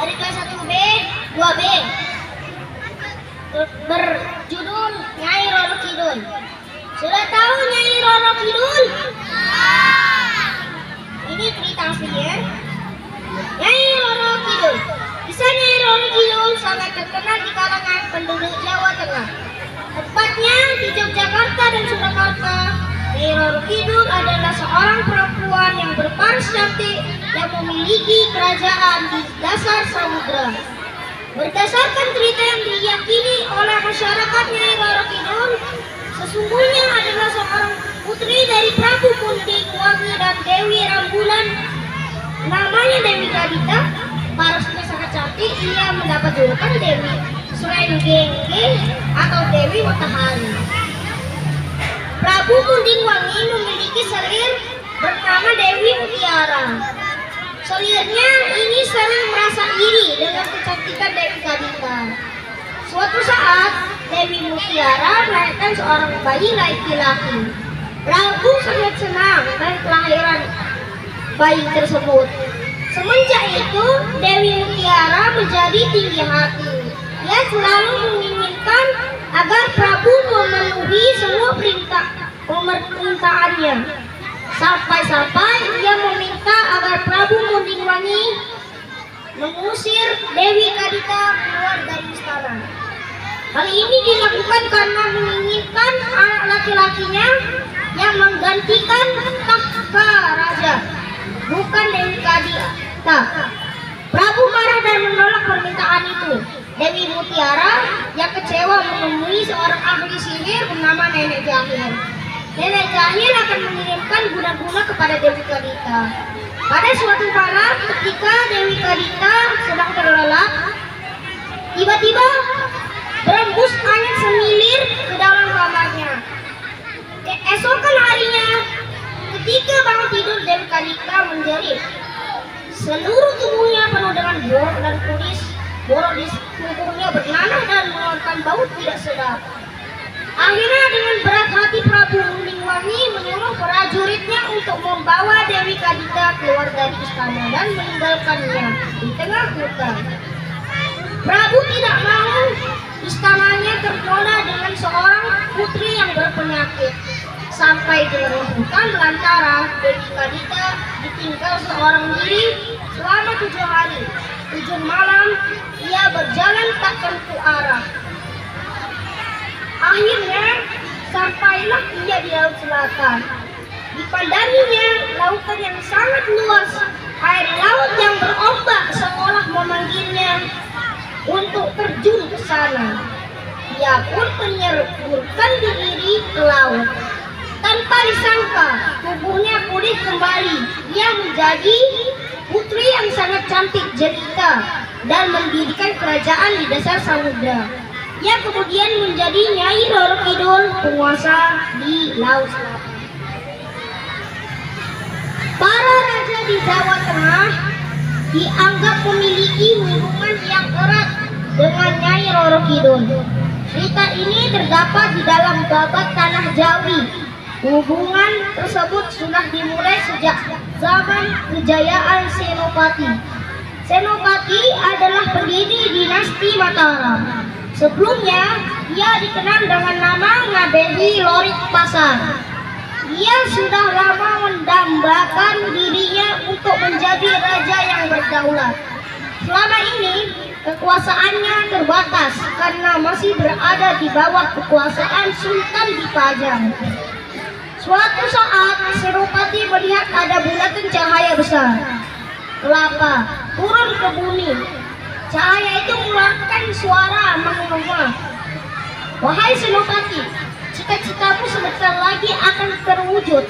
dari kelas 1B, 2B berjudul Nyai Roro Kidul. Sudah tahu Nyai Roro Kidul? Ini cerita aslinya. Nyai Roro Kidul. Kisah Nyai Roro Kidul sangat terkenal di kalangan penduduk Jawa Tengah. Tepatnya di Yogyakarta dan Surakarta. Nyai Roro Kidul adalah seorang perempuan yang berparas cantik yang memiliki kerajaan di dasar samudera. Berdasarkan cerita yang diyakini oleh masyarakat, Nyai Roro Kidul sesungguhnya adalah seorang putri dari Prabu Kunting Wangi dan Dewi Rambulan. Namanya Dewi Kadita. Parasnya sangat cantik. Ia mendapat julukan Dewi Srenggenge atau Dewi Matahari. Prabu Kunting Wangi memiliki selir bernama Dewi Mutiara. Selirnya ini sering merasa iri dengan kecantikan Dewi Kadita. Suatu saat, Dewi Mutiara melahirkan seorang bayi laki-laki. Prabu sangat senang dengan kelahiran bayi tersebut. Semenjak itu, Dewi Mutiara menjadi tinggi hati. Ia selalu menginginkan agar Prabu memenuhi semua permintaannya. Sampai-sampai ia meminta agar Prabu Kunting Wangi mengusir Dewi Kadita keluar dari istana. Hal ini dilakukan karena menginginkan anak laki-lakinya yang menggantikan tahta raja, bukan Dewi Kadita. Prabu marah dan menolak permintaan itu. Dewi Mutiara yang kecewa menemui seorang ahli sihir bernama Nenek Jahil. Nenek Jahil akan mengirimkan guna-guna kepada Dewi Kadita. Pada suatu malam ketika Dewi Kadita sedang terlelap, tiba-tiba berembus angin semilir ke dalam kamarnya. Keesokan harinya, ketika bangun tidur, Dewi Kadita menjerit. Seluruh tubuhnya penuh dengan borok dan kuris. Borok di tubuhnya bernanah dan mengeluarkan bau tidak sedap. Akhirnya dengan berat hati Prabu Kunting Wangi menyuruh prajuritnya untuk membawa Dewi Kadita keluar dari istana dan meninggalkannya di tengah hutan. Prabu tidak mau istananya tergoda dengan seorang putri yang berpenyakit. Sampai di hutan belantara, Dewi Kadita ditinggal seorang diri selama 7 hari. 7 malam ia berjalan tak tentu arah. Akhirnya sampailah ia di Laut Selatan. Dipandanginya lautan yang sangat luas, air laut yang berombak seolah memanggilnya untuk terjun ke sana. Ia pun menyerburkan diri ke laut. Tanpa disangka, tubuhnya pulih kembali. Ia menjadi putri yang sangat cantik jelita dan mendirikan kerajaan di dasar samudera. Ia kemudian menjadi Nyai Roro Kidul, penguasa di Laut Selatan. Para raja di Jawa Tengah dianggap memiliki hubungan yang erat dengan Nyai Roro Kidul. Cerita ini terdapat di dalam babat Tanah Jawi. Hubungan tersebut sudah dimulai sejak zaman kejayaan Senopati. Senopati adalah pendiri dinasti Mataram. Sebelumnya, ia dikenal dengan nama Ngabehi Lorik Pasar. Ia sudah lama mendambakan dirinya untuk menjadi raja yang berdaulat. Selama ini, kekuasaannya terbatas karena masih berada di bawah kekuasaan Sultan Dipajang. Suatu saat, Senopati melihat ada bulatan cahaya besar, kelapa, turun ke bumi. Cahaya itu mengeluarkan suara menggema. Wahai Senopati, cita-citamu sebentar lagi akan terwujud.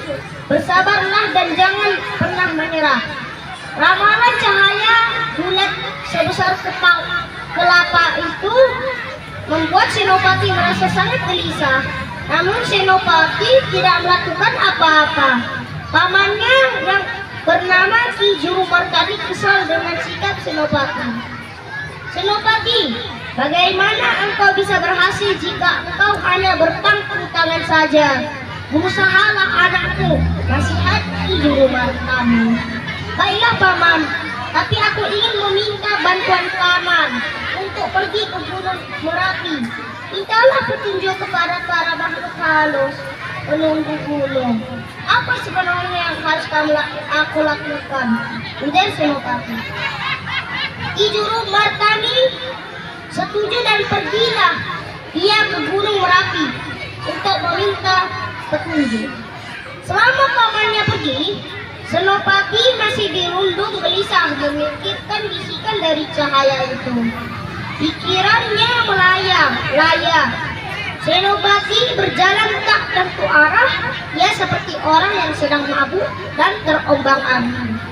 Bersabarlah dan jangan pernah menyerah. Ramalan cahaya bulat sebesar kelapa itu membuat Senopati merasa sangat gelisah. Namun Senopati tidak melakukan apa-apa. Pamannya yang bernama Ki Jurumartadi kesal dengan sikap Senopati. Senopati, bagaimana engkau bisa berhasil jika engkau hanya berpangku tangan saja? Berusahalah anakku, nasihat Ki Jurumartadi. Baiklah paman, tapi aku ingin meminta bantuan paman untuk pergi ke Gunung Merapi. Mintalah petunjuk kepada para makhluk halus penunggu gunung. Apa sebenarnya yang harus aku lakukan? Ujar Senopati. Ki Juru Martani setuju dan pergilah dia ke Gunung Merapi untuk meminta petunjuk. Selama pamannya pergi, Senopati masih dirundung gelisah memikirkan bisikan dari cahaya itu. Pikirannya melayang-layang. Senopati berjalan tak tentu arah, ia seperti orang yang sedang mabuk dan terombang-ambing.